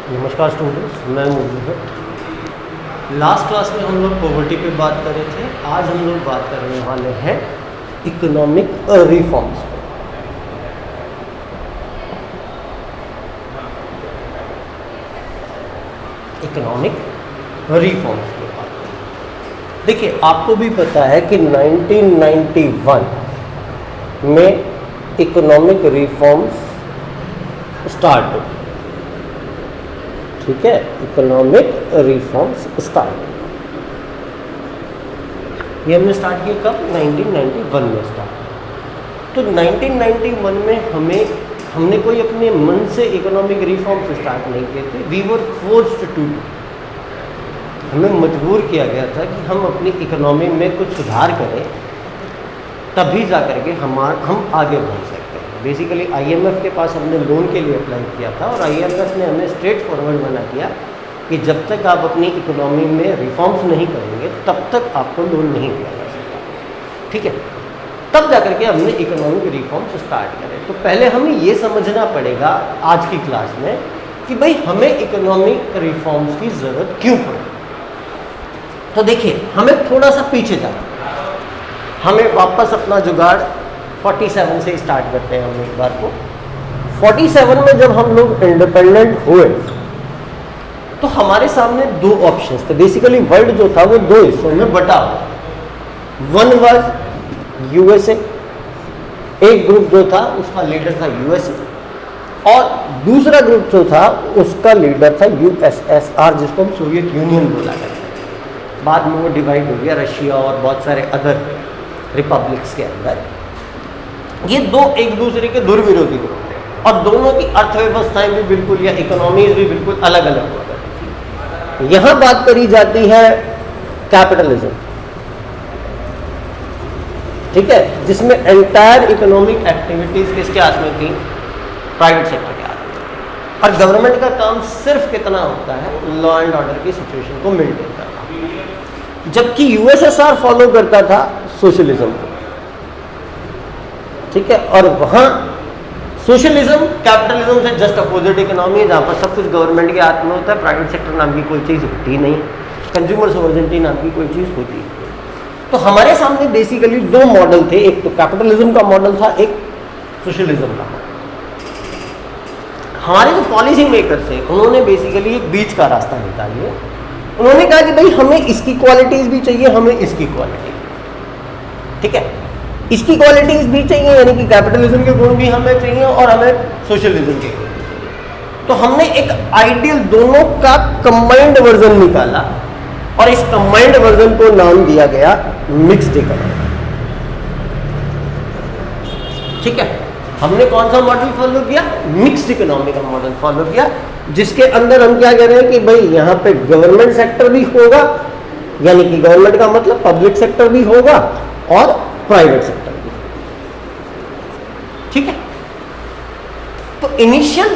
नमस्कार स्टूडेंट्स, मैं मुझे लास्ट क्लास में हम लोग पॉवर्टी पे बात कर रहे थे। आज हम लोग बात करने वाले हैं इकोनॉमिक रिफॉर्म्स पे। इकोनॉमिक रिफॉर्म्स पे बात करें। देखिए, आपको भी पता है कि 1991 में इकोनॉमिक रिफॉर्म्स स्टार्ट हुए। ठीक है, इकोनॉमिक रिफॉर्म्स स्टार्ट, ये हमने स्टार्ट किया कब? 1991 में स्टार्ट। तो 1991 में हमने कोई अपने मन से इकोनॉमिक रिफॉर्म्स स्टार्ट नहीं किए थे। वी वर फोर्स्ड टू, हमें मजबूर किया गया था कि हम अपनी इकोनॉमी में कुछ सुधार करें, तभी जा करके हम आगे बढ़ सकते हैं। बेसिकली IMF के पास हमने लोन के लिए अप्लाई किया था और IMF ने हमें स्ट्रेट फॉरवर्ड मना किया कि जब तक आप अपनी इकोनॉमी में रिफॉर्म्स नहीं करेंगे तब तक आपको लोन नहीं दिया जा सकता। ठीक है, तब जा करके हमने इकोनॉमिक रिफॉर्म्स स्टार्ट करे। तो पहले हमें ये समझना पड़ेगा आज की क्लास में कि भाई हमें इकोनॉमिक रिफॉर्म्स की ज़रूरत क्यों पड़ी। तो देखिए, हमें थोड़ा सा पीछे जाना, हमें वापस अपना जुगाड़ 47 से स्टार्ट करते हैं। हम एक बार को 47 में जब हम लोग इंडिपेंडेंट हुए तो हमारे सामने दो ऑप्शंस थे। बेसिकली वर्ल्ड जो था वो दो हिस्सों में बटा हुआ। वन वाज USA, एक ग्रुप जो था उसका लीडर था USA, और दूसरा ग्रुप जो था उसका लीडर था USSR, जिसको हम सोवियत यूनियन बोला करते हैं। बाद में वो डिवाइड हो गया रशिया और बहुत सारे अदर रिपब्लिक्स के अंदर। ये दो एक दूसरे के दुर्विरोधी ग्रुप थे और दोनों की अर्थव्यवस्थाएं भी बिल्कुल या इकोनॉमीज भी बिल्कुल अलग अलग हुआ करती थी। यहां बात करी जाती है कैपिटलिज्म, ठीक है, जिसमें एंटायर इकोनॉमिक एक्टिविटीज किसके हाथ में थी? प्राइवेट सेक्टर के हाथ में। और गवर्नमेंट का काम सिर्फ कितना होता है? लॉ एंड ऑर्डर की सिचुएशन को मेंटेन करना। जबकि USSR फॉलो करता था सोशलिज्म को, ठीक है, और वहां सोशलिज्म कैपिटलिज्म से जस्ट अपोजिट इकोनॉमी है, जहां पर सब कुछ गवर्नमेंट के हाथ में होता है, प्राइवेट सेक्टर नाम की कोई चीज़ होती नहीं, कंज्यूमर सोवर्जेनिटी नाम की कोई चीज़ होती नहीं। तो हमारे सामने बेसिकली दो मॉडल थे, एक तो कैपिटलिज्म का मॉडल था, एक सोशलिज्म का मॉडल। हमारे जो पॉलिसी मेकर थे उन्होंने बेसिकली एक बीच का रास्ता निकाल लिया। उन्होंने कहा कि भाई हमें इसकी क्वालिटीज भी चाहिए, हमें इसकी क्वालिटी, ठीक है, इसकी क्वालिटीज भी चाहिए, यानी कि कैपिटलिज्म के गुण भी हमें चाहिए और हमें सोशलिज्म के गुण भी चाहिए। तो हमने एक आइडियल दोनों का कंबाइंड वर्जन निकाला और इस कंबाइंड वर्जन को नाम दिया गया मिक्स्ड इकोनॉमी। ठीक है, हमने कौन सा मॉडल फॉलो किया? मिक्स्ड इकोनॉमी का मॉडल फॉलो किया, जिसके अंदर हम क्या कह रहे हैं कि भाई यहाँ पे गवर्नमेंट सेक्टर भी होगा, यानी कि गवर्नमेंट का मतलब पब्लिक सेक्टर भी होगा और प्राइवेट सेक्टर भी। ठीक है, तो इनिशियल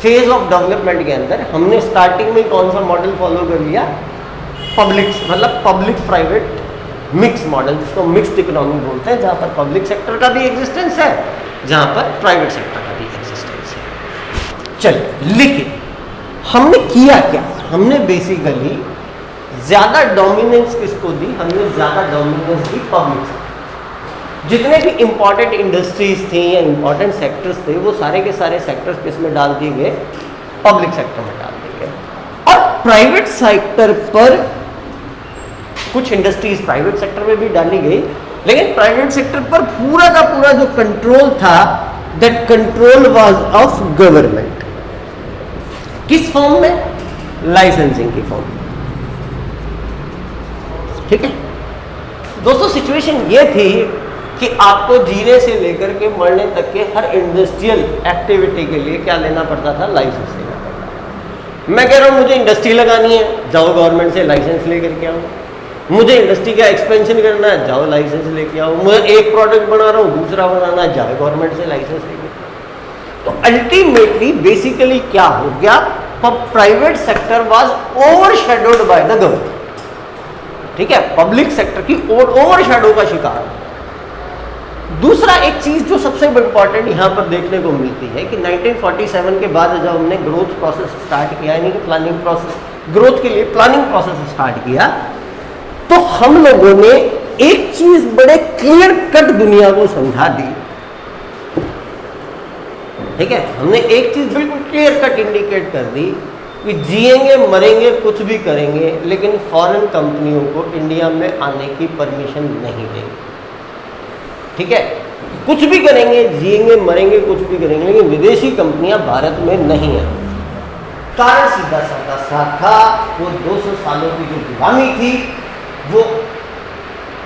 फेज ऑफ डेवलपमेंट के अंदर हमने स्टार्टिंग में कौन सा मॉडल फॉलो कर लिया? पब्लिक, मतलब पब्लिक प्राइवेट मिक्स मॉडल, जिसको मिक्स्ड इकोनॉमी बोलते हैं, जहां पर पब्लिक सेक्टर का भी एग्जिस्टेंस है, जहां पर प्राइवेट सेक्टर का भी एग्जिस्टेंस है। चलिए, लेकिन हमने किया क्या? हमने बेसिकली ज्यादा डोमिनेंस किसको दी? हमने ज्यादा डोमिनेंस दी पब्लिक सेक्टर। जितने भी इंपॉर्टेंट इंडस्ट्रीज थी या इंपॉर्टेंट सेक्टर्स थे, वो सारे के सारे सेक्टर्स किस में डाल दिए गए? पब्लिक सेक्टर में डाल दिए गए। और प्राइवेट सेक्टर पर कुछ इंडस्ट्रीज प्राइवेट सेक्टर में भी डाली गई, लेकिन प्राइवेट सेक्टर पर पूरा का पूरा जो कंट्रोल था, that control was of government. किस फॉर्म में? लाइसेंसिंग की फॉर्म में। ठीक है दोस्तों, सिचुएशन ये थी कि आपको जीने से लेकर के मरने तक के हर इंडस्ट्रियल एक्टिविटी के लिए क्या लेना पड़ता था? लाइसेंस लेना पड़ता था। मैं कह रहा हूं मुझे इंडस्ट्री लगानी है, जाओ गवर्नमेंट से लाइसेंस लेकर के आओ। मुझे इंडस्ट्री का एक्सपेंशन करना है, जाओ लाइसेंस लेके आओ। मैं एक प्रोडक्ट बना रहा हूँ, दूसरा बनाना है, जाओ गवर्नमेंट से लाइसेंस लेके। तो अल्टीमेटली बेसिकली क्या हो गया? Private sector was overshadowed by the government. ठीक है, पब्लिक सेक्टर की ओवरशैडो का शिकार। दूसरा एक चीज जो सबसे इंपॉर्टेंट यहाँ पर देखने को मिलती है कि 1947 के बाद जब हमने ग्रोथ प्रोसेस स्टार्ट किया, यानी कि प्लानिंग प्रोसेस, ग्रोथ के लिए प्लानिंग प्रोसेस स्टार्ट किया, तो हम लोगों ने एक चीज बड़े क्लियर कट दुनिया को समझा दी। ठीक है, हमने एक चीज बिल्कुल क्लियर कट इंडिकेट कर दी कि जिएंगे मरेंगे कुछ भी करेंगे, लेकिन फॉरेन कंपनियों को इंडिया में आने की परमिशन नहीं देंगे। ठीक है, कुछ भी करेंगे, जिएंगे मरेंगे कुछ भी करेंगे, लेकिन विदेशी कंपनियां भारत में नहीं है। कारण सीधा साधा सा था, वो 200 सालों की जो गुलामी थी, वो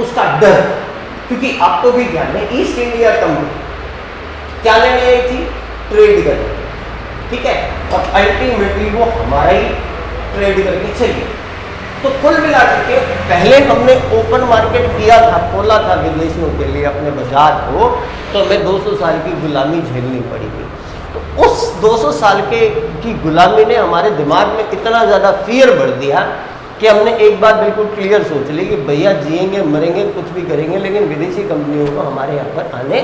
उसका डर। क्योंकि आपको भी ध्यान है, ईस्ट इंडिया कंपनी क्या लेने आई थी? ट्रेड करने। ठीक है, और अल्टीमेटली वो हमारा ही ट्रेड करके चली। तो कुल मिलाकर के पहले हमने ओपन मार्केट किया था, खोला था विदेशियों के लिए अपने बाजार को, तो हमें 200 साल की गुलामी झेलनी पड़ी थी। तो उस 200 साल की गुलामी ने हमारे दिमाग में इतना ज़्यादा फियर भर दिया कि हमने एक बात बिल्कुल क्लियर सोच ली कि भैया जिएंगे मरेंगे कुछ भी करेंगे, लेकिन विदेशी कंपनियों को हमारे यहाँ पर आने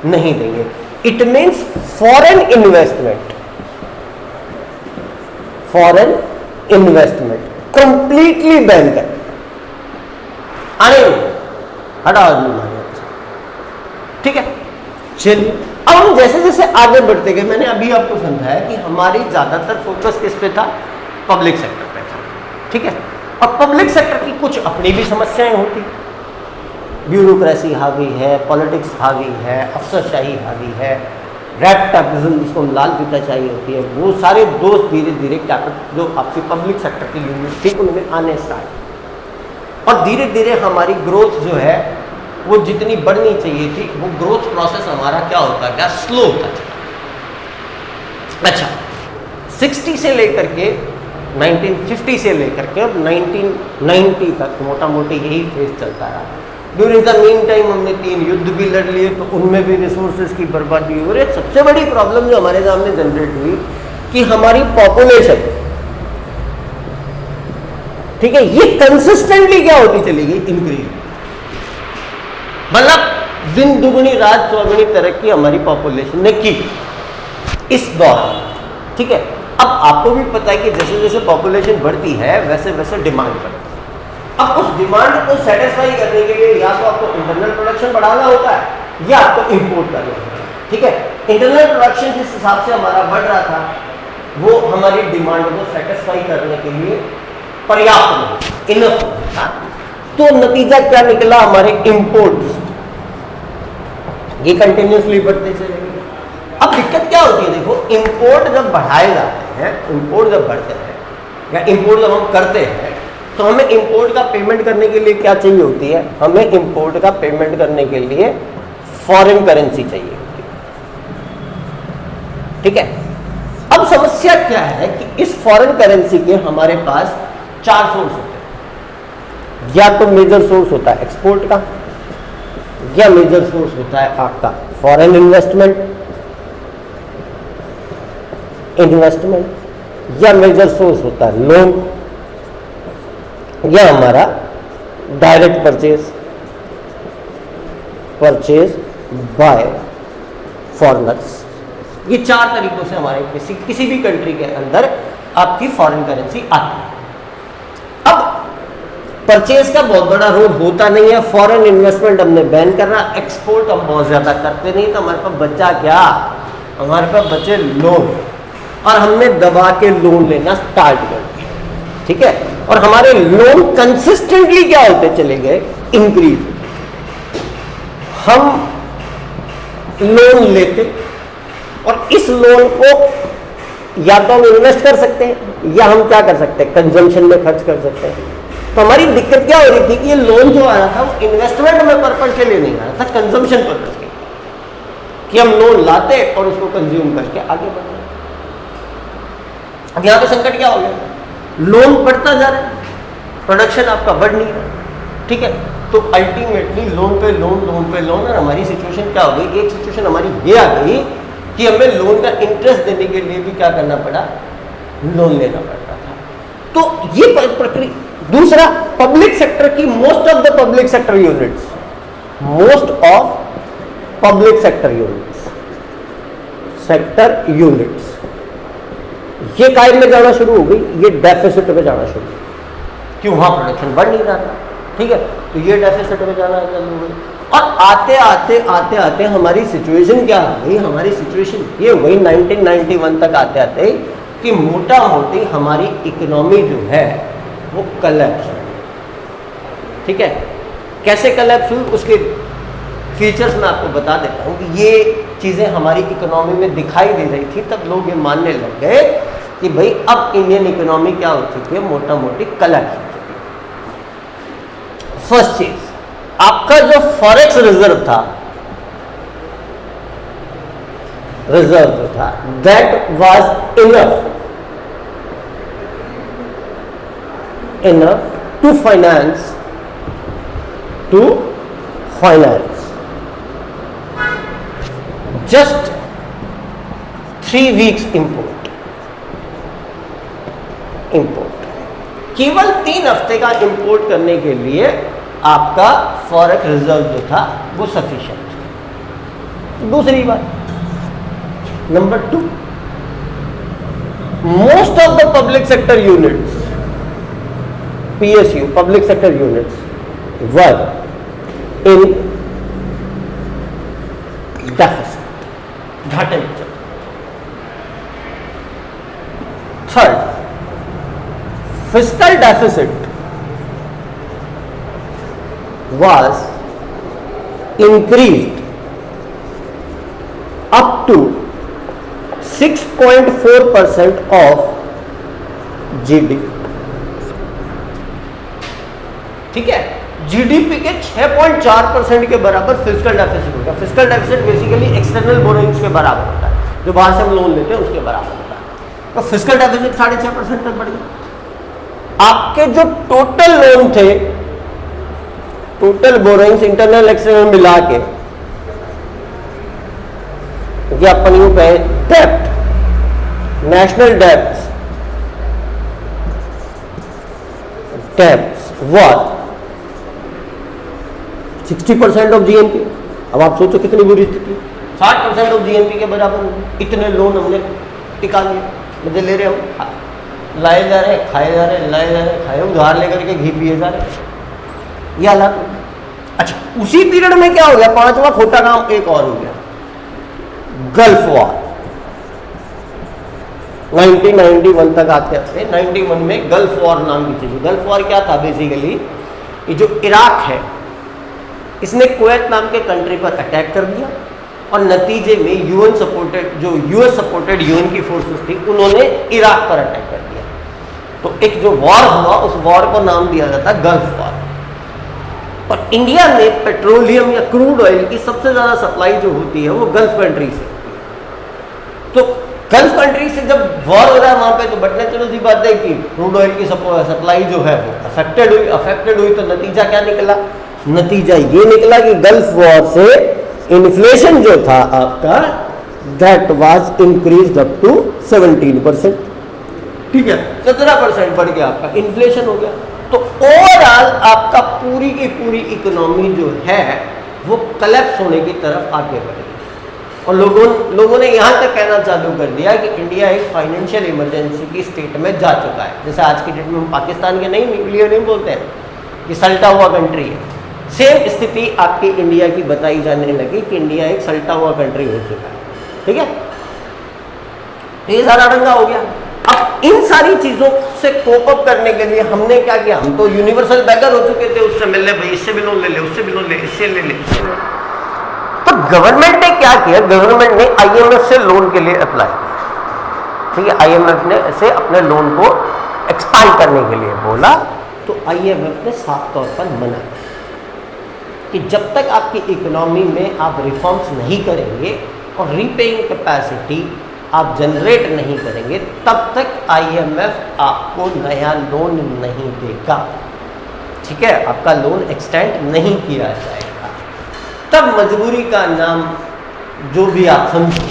नहीं देंगे। It means foreign investment completely ban कर, आने हटा आदमी। ठीक है, चलिए अब हम जैसे जैसे आगे बढ़ते गए, मैंने अभी आपको समझाया कि हमारी ज्यादातर फोकस किस पे था? पब्लिक सेक्टर पे था। ठीक है, अब पब्लिक सेक्टर की कुछ अपनी भी समस्याएं होती, ब्यूरोक्रेसी हावी है, पॉलिटिक्स हावी है, अफसरशाही हावी है, रैप्टापिज्म जिसको हम लाल फीताशाही होती है, वो सारे दोस्त धीरे धीरे कैपिटल जो आपकी पब्लिक सेक्टर की यूनिट थी उनमें आने स्टार्ट, और धीरे धीरे हमारी ग्रोथ जो है वो जितनी बढ़नी चाहिए थी, वो ग्रोथ प्रोसेस हमारा क्या होता गया? स्लो होता चला। अच्छा, 60 से लेकर के 1950 से लेकर के अब 1990 तक मोटा मोटी यही फेज चलता रहा। ड्यूरिंग द मीन टाइम हमने 3 युद्ध भी लड़ लिए, तो उनमें भी रिसोर्सेज की बर्बादी हो रही है। सबसे बड़ी प्रॉब्लम जो हमारे सामने जनरेट हुई कि हमारी पॉपुलेशन, ठीक है, ये कंसिस्टेंटली क्या होती चली गई? इंक्रीज। मतलब दिन दुगुनी रात चौगुनी तरक्की हमारी पॉपुलेशन ने की इस दौरान। ठीक है, अब आपको भी पता है कि जैसे जैसे पॉपुलेशन बढ़ती है वैसे वैसे डिमांड बढ़ती है। अब उस डिमांड को सेटिस्फाई करने के लिए या तो आपको इंटरनल प्रोडक्शन बढ़ाना होता है या आपको इंपोर्ट करना होता है। ठीक है, इंटरनल प्रोडक्शन जिस हिसाब से हमारा बढ़ रहा था वो हमारी डिमांड को सेटिस्फाई करने के लिए पर्याप्त नहीं, इनफ था। तो नतीजा क्या निकला? हमारे इंपोर्ट्स ये कंटिन्यूसली बढ़ते चले गए। अब दिक्कत क्या होती है? देखो, इंपोर्ट जब बढ़ाए जाते हैं, इंपोर्ट जब बढ़ते हैं या इंपोर्ट जब हम करते हैं, तो हमें इंपोर्ट का पेमेंट करने के लिए क्या चाहिए होती है? हमें इंपोर्ट का पेमेंट करने के लिए फॉरेन करेंसी चाहिए होती है। ठीक है, अब समस्या क्या है कि इस फॉरेन करेंसी के हमारे पास 4 सोर्स होते हैं। या तो मेजर सोर्स होता है एक्सपोर्ट का, या मेजर सोर्स होता है आपका फॉरेन इन्वेस्टमेंट, या मेजर सोर्स होता है लोन, या हमारा डायरेक्ट परचेज बाय फॉरेनर्स। ये 4 तरीकों से हमारे किसी भी कंट्री के अंदर आपकी फॉरेन करेंसी आती है। अब परचेज का बहुत बड़ा रोल होता नहीं है, फॉरेन इन्वेस्टमेंट हमने बैन कर रहा, एक्सपोर्ट हम बहुत ज्यादा करते नहीं, तो हमारे पास बचा क्या? हमारे पास बचे लोन, और हमने दबा के लोन लेना स्टार्ट कर दिया। ठीक है, और हमारे लोन कंसिस्टेंटली क्या होते चले गए? इंक्रीज। हम लोन लेते और इस लोन को या तो हम इन्वेस्ट कर सकते हैं या हम क्या कर सकते हैं? कंजम्पशन में खर्च कर सकते हैं। तो हमारी दिक्कत क्या हो रही थी कि ये लोन जो आ रहा था वो इन्वेस्टमेंट में पर्पज के लिए नहीं आ रहा था, कंजम्पशन पर्पज के लिए, कि हम लोन लाते और उसको कंज्यूम करके आगे बढ़ रहे। अब यहां पे संकट क्या हो गया? लोन बढ़ता जा रहा है, प्रोडक्शन आपका बढ़ नहीं रहा। ठीक है, तो अल्टीमेटली लोन पे लोन, और हमारी सिचुएशन क्या हो गई? एक सिचुएशन हमारी ये आ गई कि हमें लोन का इंटरेस्ट देने के लिए भी क्या करना पड़ा? लोन लेना पड़ता था। तो ये प्रक्रिया। दूसरा, पब्लिक सेक्टर की most of the public sector units public sector units, sector units ये कायम में जाना शुरू हो गई, ये डेफिसिट में जाना शुरू हो गई, क्यों वहां प्रोडक्शन बढ़ नहीं रहा था, ठीक है, तो ये डेफिसिट में जाना चालू हो गई। और आते आते आते आते हमारी सिचुएशन क्या हो गई, हमारी सिचुएशन ये हो गई 1991 तक आते आते कि मोटा मोटी हमारी इकोनॉमी जो है वो कलेप्स हुई, ठीक है। कैसे कलेप्स हुई उसके फीचर्स मैं आपको बता देता हूँ कि ये चीज़ें हमारी इकोनॉमी में दिखाई दे रही थी, तब लोग ये मानने लग गए कि भाई अब इंडियन इकोनॉमी क्या हो चुकी है, मोटा मोटी कलेप्स हो चुकी है। फर्स्ट चीज, आपका जो फॉरेक्स रिजर्व था, that was enough to finance just 3 weeks import, केवल 3 हफ्ते का इंपोर्ट करने के लिए आपका फॉरेक्स रिजर्व जो था वो सफिशिएंट था। दूसरी बात, number 2, most of the public sector units, PSU public sector units were in deficit, घाटे में चल। Third, fiscal deficit was increased up to 6.4% of GDP, ठीक है। जीडीपी के 6.4% के बराबर फिस्कल डेफिसिट होगा। Fiscal deficit basically external borrowings के बराबर होता है, जो बाहर से हम लोन लेते हैं उसके बराबर होता है। तो फिस्कल डेफिसिट 6.5% तक बढ़ गया। आपके जो टोटल लोन थे, टोटल बोरोइंग्स इंटरनल एक्सटर्नल मिला के, ये अपन यूं कहे डेप्ट, national debts were 60% of GNP. अब आप सोचो कितनी बुरी स्थिति, 60% ऑफ जीएनपी के बराबर होगी। इतने लोन हमने टिका लिए, मतलब ले रहे हम, लाए जा रहे हैं, खाए जा रहे हैं, लाए जा रहे हैं, खाए, उधार लेकर के घी पिए जा रहे हैं, ये हालात। अच्छा, उसी पीरियड में क्या हो गया, 5वां खोटा काम एक और हो गया, गल्फ वॉर। 1991 तक आते थे, 91 में गल्फ वॉर नाम की चीज। गल्फ वॉर क्या था, बेसिकली ये जो इराक है, इसने कुवैत नाम के कंट्री पर अटैक कर दिया और नतीजे में यूएन सपोर्टेड, जो यूएस सपोर्टेड यूएन की फोर्सेस थी, उन्होंने इराक पर अटैक कर दिया। तो एक जो वॉर हुआ, उस वॉर को नाम दिया जाता है गल्फ वॉर। और इंडिया में पेट्रोलियम या क्रूड ऑयल की सबसे ज्यादा सप्लाई जो होती है वो गल्फ कंट्री से होती है। तो गल्फ कंट्री से जब वॉर हो रहा है वहां पे, तो बट नेचुरल सी बात है कि क्रूड ऑयल की सप्लाई जो है वो अफेक्टेड हुई। तो नतीजा क्या निकला, नतीजा ये निकला कि गल्फ वॉर से इन्फ्लेशन जो था आपका, that was increased up to 17%, ठीक है, 17% बढ़ गया आपका इन्फ्लेशन हो गया। तो ओवरऑल आपका पूरी की पूरी इकोनॉमी जो है वो कलेप्स होने की तरफ आगे बढ़ गई। और लोगों ने यहाँ तक कहना चालू कर दिया कि इंडिया एक फाइनेंशियल इमरजेंसी की स्टेट में जा चुका है। जैसे आज की डेट में हम पाकिस्तान के नहीं बोलते हैं कि सल्टा हुआ कंट्री है, सेम स्थिति आपकी इंडिया की बताई जाने लगी कि इंडिया एक सल्टा हुआ कंट्री हो चुका है, ठीक है। तो ये सारा रंगा हो गया। अब इन सारी चीजों से कोप अप करने के लिए हमने क्या किया, हम तो यूनिवर्सल बैकर हो चुके थे, उससे मिल ले भाई, इससे भी लोन ले ले, उससे भी लोन ले, इससे ले ले, इससे ले। तो गवर्नमेंट ने क्या किया, गवर्नमेंट ने आईएमएफ से लोन के लिए अप्लाई किया, ठीक है। आईएमएफ ने से अपने लोन को एक्सपांड करने के लिए बोला, तो आईएमएफ ने साफ तौर पर मना किया कि जब तक आपकी इकोनॉमी में आप रिफॉर्म्स नहीं करेंगे और रीपेइंग कैपेसिटी आप जनरेट नहीं करेंगे, तब तक आईएमएफ आपको नया लोन नहीं देगा, ठीक है। आपका लोन एक्सटेंड नहीं किया जाएगा। तब मजबूरी का नाम जो भी आप समझो,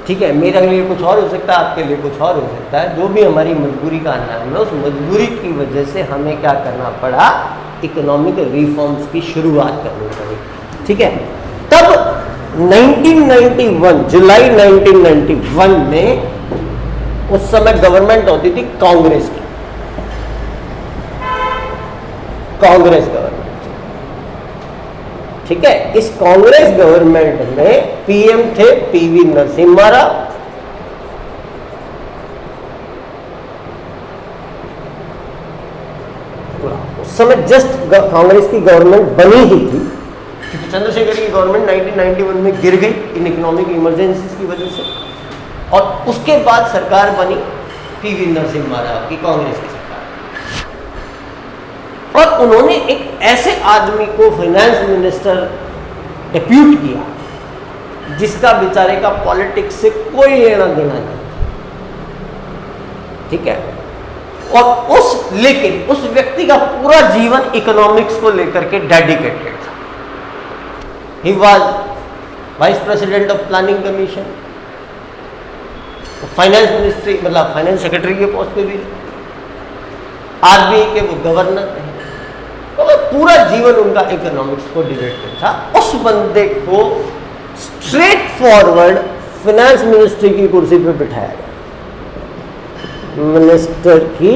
ठीक है, मेरे लिए कुछ और हो सकता है, आपके लिए कुछ और हो सकता है, जो भी हमारी मजबूरी का नाम है, उस मजबूरी की वजह से हमें क्या करना पड़ा, इकोनॉमिक रिफॉर्म्स की शुरुआत करनी पड़ी, ठीक है। तब 1991 जुलाई 1991 में उस समय गवर्नमेंट होती थी कांग्रेस की, कांग्रेस गवर्नमेंट, ठीक है। इस कांग्रेस गवर्नमेंट में पीएम थे पीवी नरसिम्हा राव, उस समय जस्ट कांग्रेस की गवर्नमेंट बनी ही थी, क्योंकि चंद्रशेखर की गवर्नमेंट 1991 में गिर गई इन इकोनॉमिक इमरजेंसीज की वजह से, और उसके बाद सरकार बनी पीवी नरसिम्हा राव की, कांग्रेस की सरकार, और उन्होंने एक ऐसे आदमी को फाइनेंस मिनिस्टर डिप्यूट किया जिसका बेचारे का पॉलिटिक्स से कोई लेना देना नहीं, ठीक है। और लेकिन उस व्यक्ति का पूरा जीवन इकोनॉमिक्स को लेकर के डेडिकेटेड था। He was vice president of planning commission, finance ministry मतलब फाइनेंस सेक्रेटरी के पोस्ट पे भी, आरबीआई के वो गवर्नर थे, तो पूरा जीवन उनका इकोनॉमिक्स को डिरेक्टेड था। उस बंदे को स्ट्रेट फॉरवर्ड फाइनेंस मिनिस्ट्री की कुर्सी पे बिठाया गया, मिनिस्टर की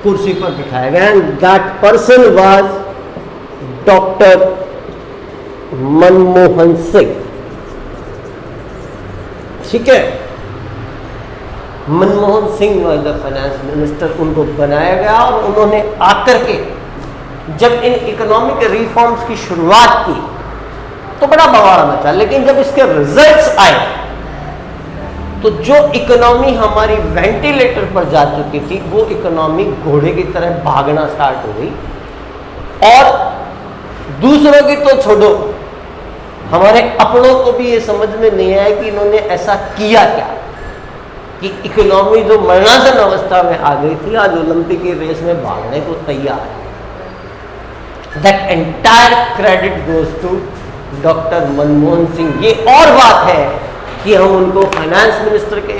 कुर्सी पर बिठाया गया, and that person was doctor Manmohan Singh, ठीक है। Manmohan Singh was the finance minister, उनको बनाया गया, और उन्होंने आकर के जब इन इकोनॉमिक रिफॉर्म्स की शुरुआत की तो बड़ा बवाल मचा, लेकिन जब इसके रिजल्ट्स आए तो जो इकोनॉमी हमारी वेंटिलेटर पर जा चुकी थी वो इकोनॉमी घोड़े की तरह भागना स्टार्ट हो गई, और दूसरों की तो छोड़ो, हमारे अपनों को भी ये समझ में नहीं आया कि इन्होंने ऐसा किया क्या कि इकोनॉमी जो मरणासन अवस्था में आ गई थी आज ओलंपिक की रेस में भागने को तैयार है। That entire credit goes to doctor Manmohan Singh. ये और बात है कि हम उनको फाइनेंस मिनिस्टर के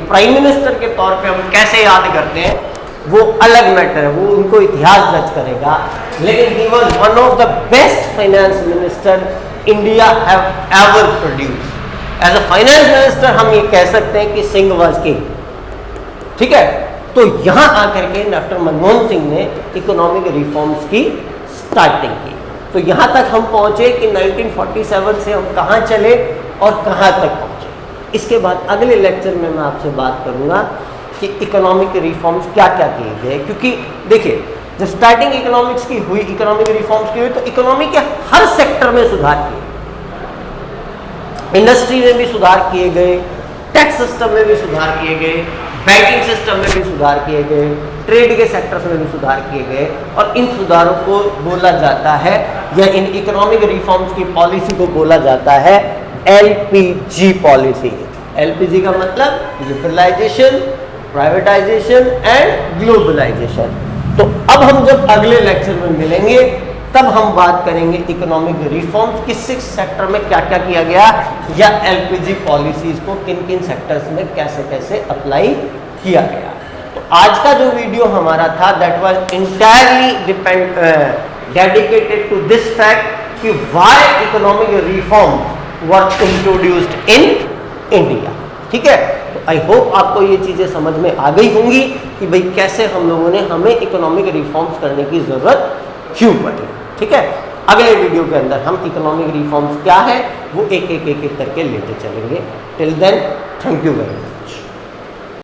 प्राइम मिनिस्टर के तौर पे हम कैसे याद करते हैं वो अलग मैटर है, वो उनको इतिहास दर्ज करेगा, लेकिन he was one of the best finance minister India have ever produce. As a finance minister हम ये कह सकते हैं कि सिंह वाज किंग, ठीक है। तो यहां आकर के डॉक्टर मनमोहन सिंह ने इकोनॉमिक रिफॉर्म्स की स्टार्टिंग की। तो यहां तक हम पहुंचे कि 1947 से हम कहां चले और कहां तक पहुंचे। इसके बाद अगले लेक्चर में मैं आपसे बात करूंगा कि इकोनॉमिक रिफॉर्म्स क्या क्या किए गए, क्योंकि देखिए जब स्टार्टिंग इकोनॉमिक्स की हुई, इकोनॉमिक रिफॉर्म्स की हुई, तो इकोनॉमी के हर सेक्टर में सुधार किए, इंडस्ट्री में भी सुधार किए गए, टैक्स सिस्टम में भी सुधार किए गए, बैंकिंग सिस्टम में भी सुधार किए गए, ट्रेड के सेक्टर्स में भी सुधार किए गए, और इन सुधारों को बोला जाता है, या इन इकोनॉमिक रिफॉर्म्स की पॉलिसी को बोला जाता है एलपीजी पॉलिसी। एलपीजी का मतलब लिबरलाइजेशन, प्राइवेटाइजेशन एंड ग्लोबलाइजेशन। तो अब हम जब अगले लेक्चर में मिलेंगे तब हम बात करेंगे इकोनॉमिक रिफॉर्म्स, किस सेक्टर में क्या क्या किया गया, या एलपीजी पॉलिसीज को किन किन सेक्टर्स में कैसे कैसे अप्लाई किया गया। तो आज का जो वीडियो हमारा था that was entirely dedicated to this fact कि why economic reforms were introduced in India, ठीक है। तो आई होप आपको ये चीजें समझ में आ गई होंगी कि भाई कैसे हमें इकोनॉमिक रिफॉर्म्स करने की जरूरत क्यों पड़ी, ठीक है। अगले वीडियो के अंदर हम इकोनॉमिक रिफॉर्म्स क्या है वो एक एक करके लेते चलेंगे। Till then thank you very much.